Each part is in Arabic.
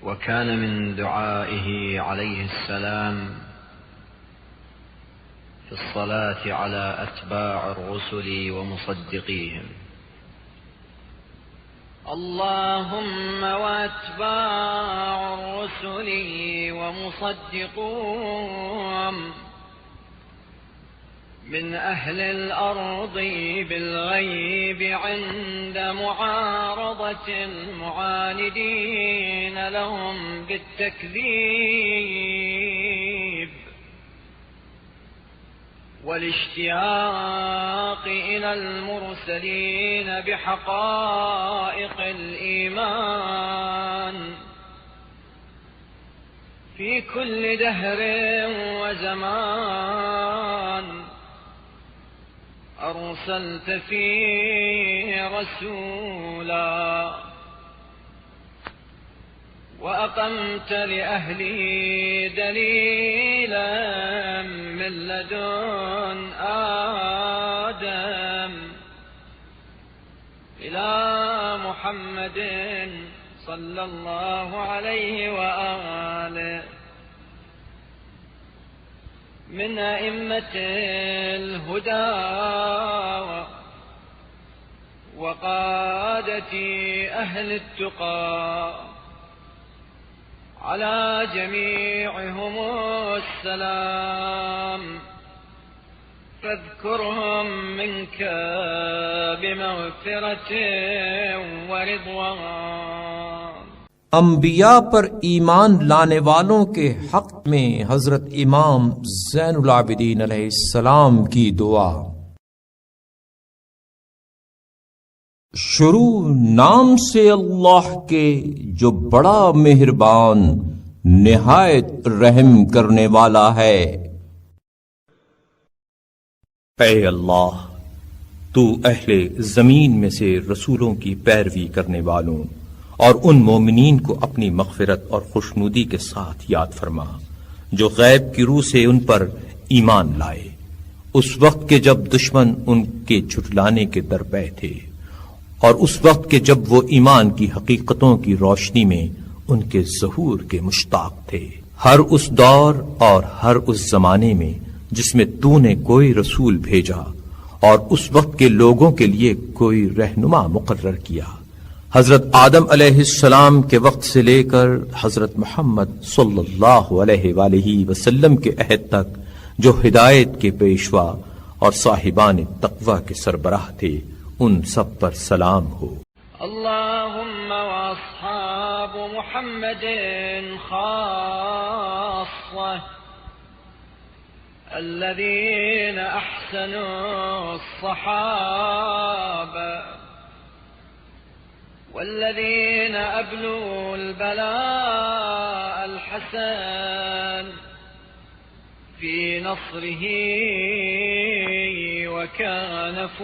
وكان من دعائه عليه السلام في الصلاة على أتباع الرسل ومصدقيهم: اللهم وأتباع الرسل ومصدقوهم من أهل الأرض بالغيب عند معارضة المعاندين لهم بالتكذيب والاشتياق إلى المرسلين بحقائق الإيمان في كل دهر وزمان أرسلت فيه رسولا وأقمت لأهله دليلا من لدن آدم إلى محمد صلى الله عليه وآله من أئمة الهدى وقادة أهل التقى على جميعهم السلام فاذكرهم منك بمغفرة ورضوان। अंबिया पर ईमान लाने वालों के हक में हजरत इमाम ज़ैनुल आबिदीन अलैहिस्सलाम की दुआ। शुरू नाम से अल्लाह के जो बड़ा मेहरबान निहायत रहम करने वाला है। ऐ अल्लाह, तू अहले जमीन में से रसूलों की पैरवी करने वालों और उन मोमिनीन को अपनी मग़फ़िरत और खुशनुदी के साथ याद फरमा जो गैब की रूह से उन पर ईमान लाए, उस वक्त के जब दुश्मन उनके झुठलाने के दरपे थे और उस वक्त के जब वो ईमान की हकीकतों की रोशनी में उनके ज़हूर के मुश्ताक थे। हर उस दौर और हर उस जमाने में जिसमें तूने कोई रसूल भेजा और उस वक्त के लोगों के लिए कोई रहनुमा मुकर्रर किया, हजरत आदम अलैहिस्सलाम के वक्त से लेकर हजरत मोहम्मद सल्लल्लाहु अलैहि वसल्लम के अहद तक जो हिदायत के पेशवा और साहिबान तक़वा के सरबराह थे, उन सब पर सलाम हो। अल्लाहुम्मा व अस्हाब मुहम्मदिन खास्सा الذين أحسنوا الصحابة والذين أبلوا البلاء الحسن في نصره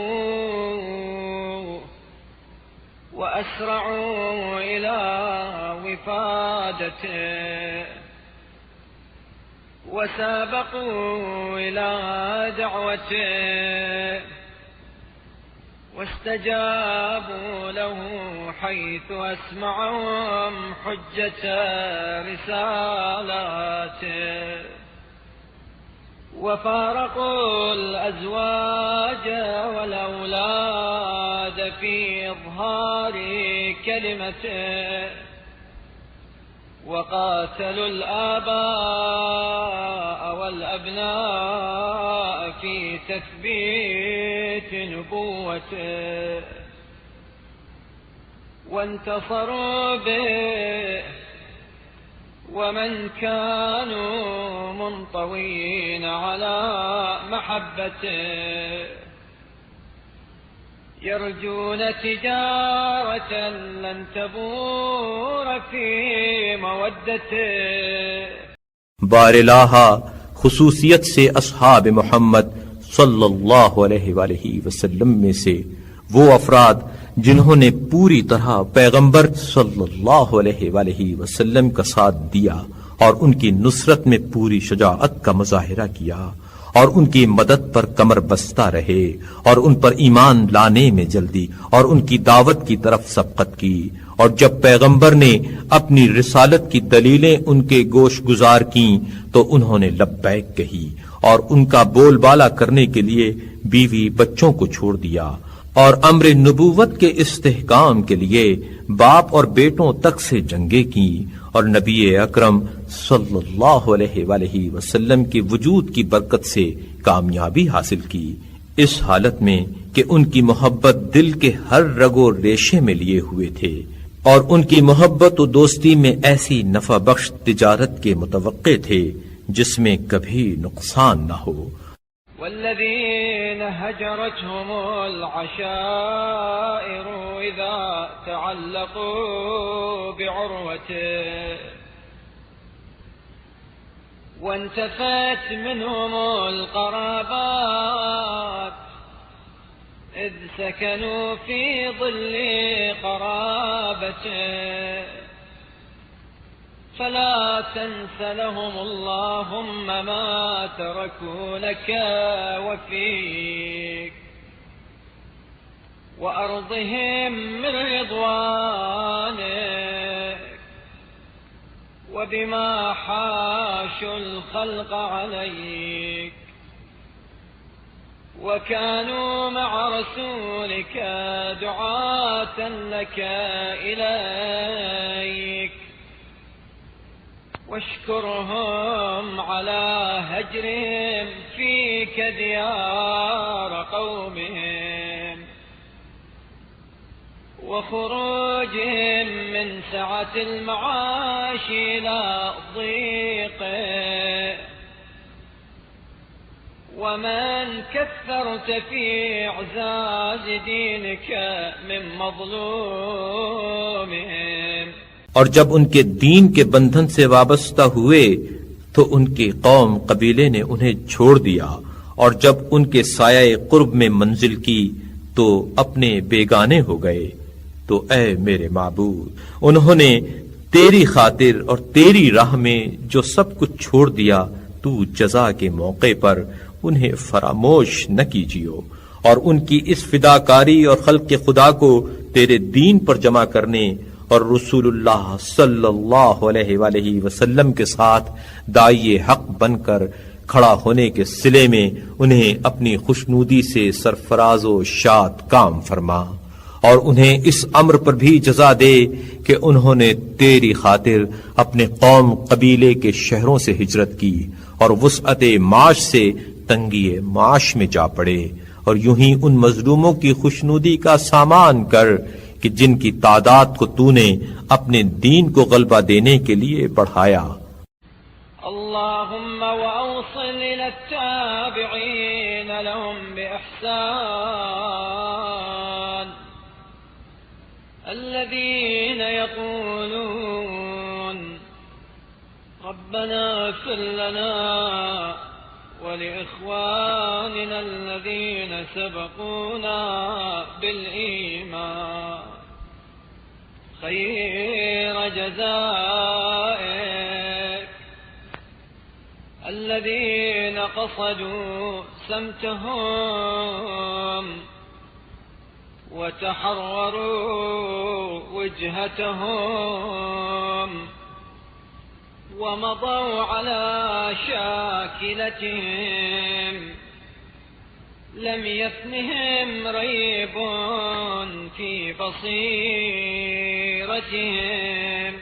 وكانفوا وأسرعوا إلى وفادته وسابقوا إلى دعوته واستجابوا له حيث أسمعهم حجة رسالاته وفارقوا الأزواج والأولاد في إظهار كلمته وقاتلوا الآباء والأبناء في تثبيت نبوته وانتصروا به ومن كانوا منطوين على محبته يرجون تجارة لن تبور في مودته। बारिलाहा खुसूसियत से अस्हाब मोहम्मद सल्लल्लाहु अलैहि वसल्लम में से वो अफराद जिन्होंने पूरी तरह पैगंबर सल्लल्लाहु अलैहि वसल्लम का साथ दिया और उनकी नुसरत में पूरी शुजाअत का मुजाहिरा किया और उनकी मदद पर कमर बस्ता रहे और उन पर ईमान लाने में जल्दी और उनकी दावत की तरफ सबकत की। और जब पैगंबर ने अपनी रिसालत की दलीलें उनके गोश गुजार की तो उन्होंने लब्बैक कही और उनका बोलबाला करने के लिए बीवी बच्चों को छोड़ दिया और अम्र नबूवत के इस्तेहकाम के लिए बाप और बेटों तक से जंगे की और नबी अकरम सल्लल्लाहु अलैहि वसल्लम के वजूद की बरकत से कामयाबी हासिल की, इस हालत में कि उनकी मोहब्बत दिल के हर रगो रेशे में लिए हुए थे और उनकी मोहब्बत और दोस्ती में ऐसी नफा बख्श तिजारत के मुतवक्के थे जिसमें कभी नुकसान न हो। वल्लज़ीन हजरतहुमुल अशाइर इज़ा तअल्लक़ू बिउर्वतिन वंतफत मिनहुमुल क़राबात إذ سكنوا في ظل قرابته فلا تنس لهم اللهم ما تركوا لك وفيك وأرضهم من رضوانك وبما حاشوا الخلق عليك وكانوا مع رسولك دعاة لك إليك واشكرهم على هجرهم فيك ديار قومهم وخروجهم من سعة المعاش إلى ضيقه ومن كثرت في اعزاز دينك من مظلومهم। और जब उनके दीन के बंधन से वाबस्ता हुए तो उनकी कौम कबीले ने उन्हें छोड़ दिया और जब उनके साये कुर्ब में मंजिल की तो अपने बेगाने हो गए। तो ऐ मेरे माबूद, उन्होंने तेरी खातिर और तेरी राह में जो सब कुछ छोड़ दिया, तू जजा के मौके पर उन्हें फरामोश न कीजियो और उनकी इस फिदाकारी और खल्क़ खुदा को तेरे दीन पर जमा करने और रसूलुल्लाह सल्लल्लाहु अलैहि वसल्लम के साथ दाई हक बनकर खड़ा होने के सिले में उन्हें अपनी खुशनूदी से सरफराजो शाद काम फरमा और उन्हें इस अम्र पर भी जजा दे कि उन्होंने तेरी खातिर अपने कौम कबीले के शहरों से हिजरत की और वुसअते माश से तंगी माश में जा पड़े और यूं ही उन मजलूमों की खुशनूदी का सामान कर कि जिनकी तादाद को तूने अपने दीन को गलबा देने के लिए बढ़ाया। अल्लाहुम्मा वअवसिल लित्ताबिईन लहुम बिइहसान الذين يقولون ربنا اغفر لنا ولإخواننا الذين سبقونا بالإيمان خير جزائك الذين قصدوا سمتهم وتحرروا وجهتهم ومضوا على شاكلتهم لم يفنهم ريب في بصيرتهم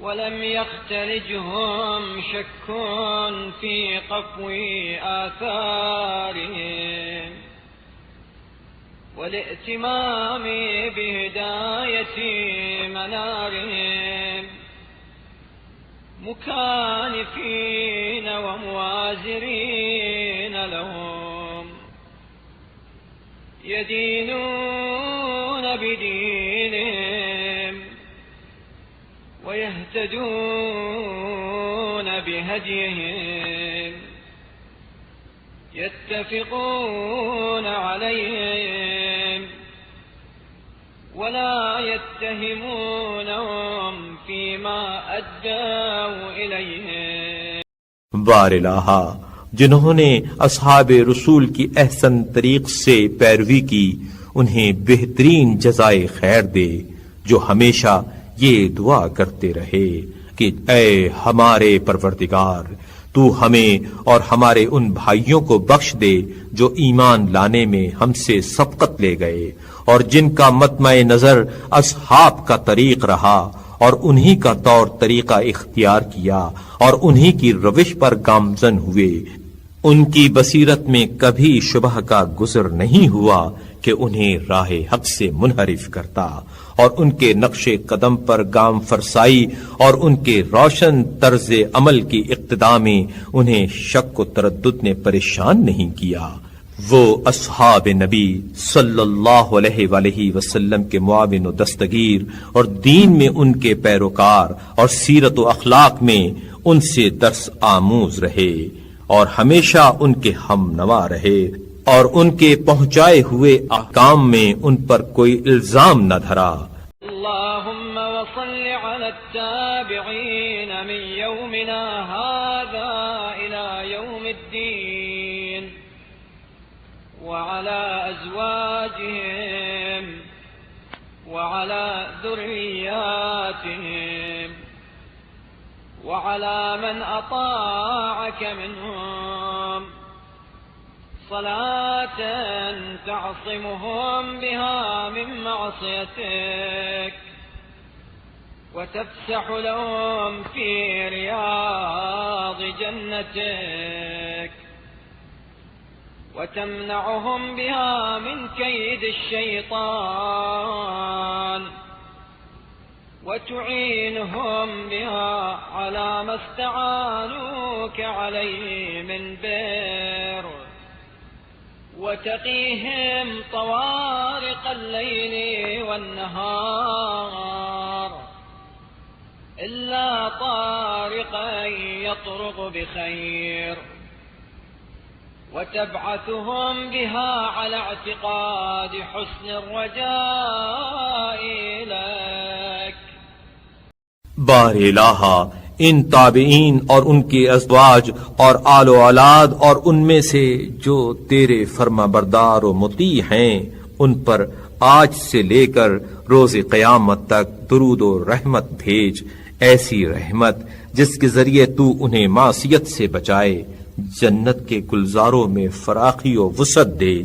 ولم يختلجهم شك في قفو آثارهم والائتمام بهداية منارهم مكانفين وموازرين لهم يدينون بدينهم ويهتدون بهديهم يتفقون عليهم ولا يتهمونهم فيما أدوا إليهم। बार इलाहा, جنہوں نے اصحاب رسول کی احسن طریق سے پیروی کی انہیں بہترین جزائے خیر دے، جو ہمیشہ یہ دعا کرتے رہے کہ اے ہمارے پروردگار، تو ہمیں اور ہمارے ان بھائیوں کو بخش دے جو ایمان لانے میں ہم سے سبقت لے گئے اور جن کا مطمع نظر اصحاب کا طریق رہا اور انہی کا طور طریقہ اختیار کیا اور انہی کی روش پر گامزن ہوئے۔ ان کی بصیرت میں کبھی شبہ کا گزر نہیں ہوا کہ انہیں راہ حق سے منحرف کرتا، اور ان کے نقش قدم پر گام فرسائی اور ان کے روشن طرز عمل کی اقتدا میں انہیں شک و تردد نے پریشان نہیں کیا۔ وہ اصحاب نبی صلی اللہ علیہ وآلہ وسلم کے معاون و دستگیر اور دین میں ان کے پیروکار اور سیرت و اخلاق میں ان سے درس آموز رہے اور ہمیشہ ان کے ہم نوا رہے، اور ان کے پہنچائے ہوئے احکام میں ان پر کوئی الزام نہ دھرا۔ اللهم وصل على التابعين من يومنا هذا إلى يوم الدين وعلى أزواجهم وعلى ذرياتهم وعلى من أطاعك منهم صلاة تعصمهم بها من معصيتك وتفسح لهم في رياض جنتك وتمنعهم بها من كيد الشيطان وتعينهم بها على ما استعانوك عليه من بر وتقيهم طوارق الليل والنهار إلا طارقا يطرق بخير وتبعثهم بها على اعتقاد حسن الرجاء لك۔ بار الہا، ان تابعین اور ان کے ازواج اور آل و اولاد اور ان میں سے جو تیرے فرما بردار و مطیع ہیں ان پر آج سے لے کر روز قیامت تک درود و رحمت بھیج، ایسی رحمت جس کے ذریعے تو انہیں معصیت سے بچائے، جنت کے گلزاروں میں فراخی و وسعت دے،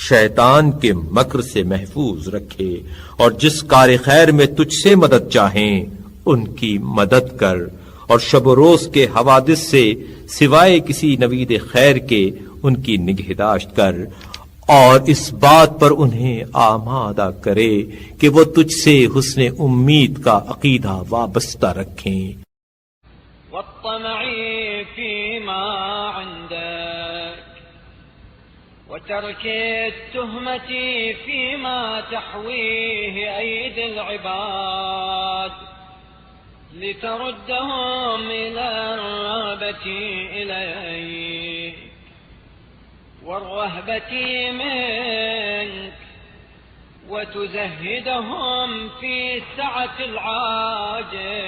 شیطان کے مکر سے محفوظ رکھے، اور جس کار خیر میں تجھ سے مدد چاہیں ان کی مدد کر، اور شب و روز کے حوادث سے سوائے کسی نوید خیر کے ان کی نگہداشت کر، اور اس بات پر انہیں آمادہ کرے کہ وہ تجھ سے حسن امید کا عقیدہ وابستہ رکھیں۔ والطمع فيما عندك وترك التهمة فيما تحويه أيدي العباد لتردهم إلى الرغبة إليك والرهبة منك وتزهدهم في سعة العاجل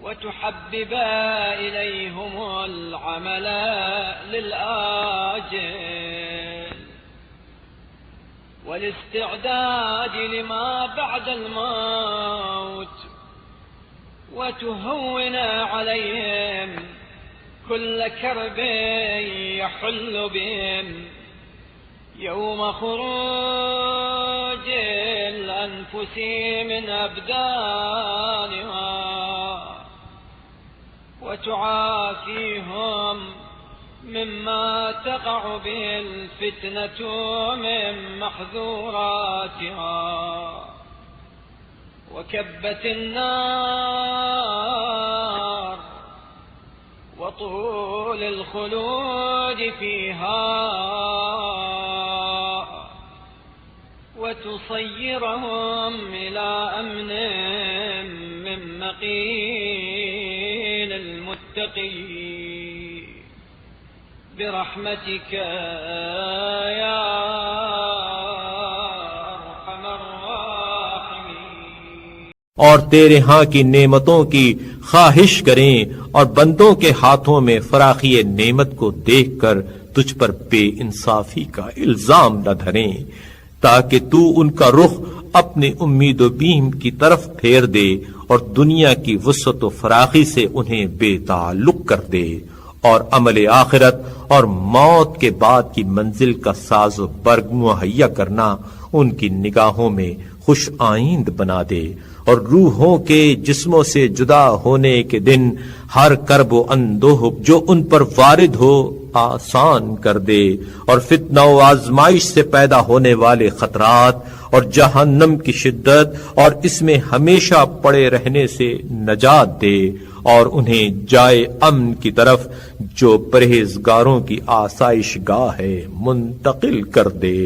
وتحبب إليهم العمل للآجل والاستعداد لما بعد الموت وتهون عليهم كل كرب يحل بهم يوم خروج الأنفس من أبدانها وتعافيهم مما تقع به الفتنة من محذوراتها وكبت النار وطول الخلود فيها وتصيرهم إلى أمن من مقيل المتقين برحمتك يا اور تیرے ہاں کی نعمتوں کی خواہش کریں اور بندوں کے ہاتھوں میں فراخی نعمت کو دیکھ کر تجھ پر بے انصافی کا الزام نہ دھریں، تاکہ تو ان کا رخ اپنے امید و بیم کی طرف پھیر دے اور دنیا کی وسعت و فراخی سے انہیں بے تعلق کر دے، اور عمل آخرت اور موت کے بعد کی منزل کا ساز و برگ مہیا کرنا ان کی نگاہوں میں خوش آئند بنا دے، اور روحوں کے جسموں سے جدا ہونے کے دن ہر کرب و اندوہ جو ان پر وارد ہو آسان کر دے، اور فتنہ و آزمائش سے پیدا ہونے والے خطرات اور جہنم کی شدت اور اس میں ہمیشہ پڑے رہنے سے نجات دے، اور انہیں جائے امن کی طرف جو پرہیزگاروں کی آسائش گاہ ہے منتقل کر دے۔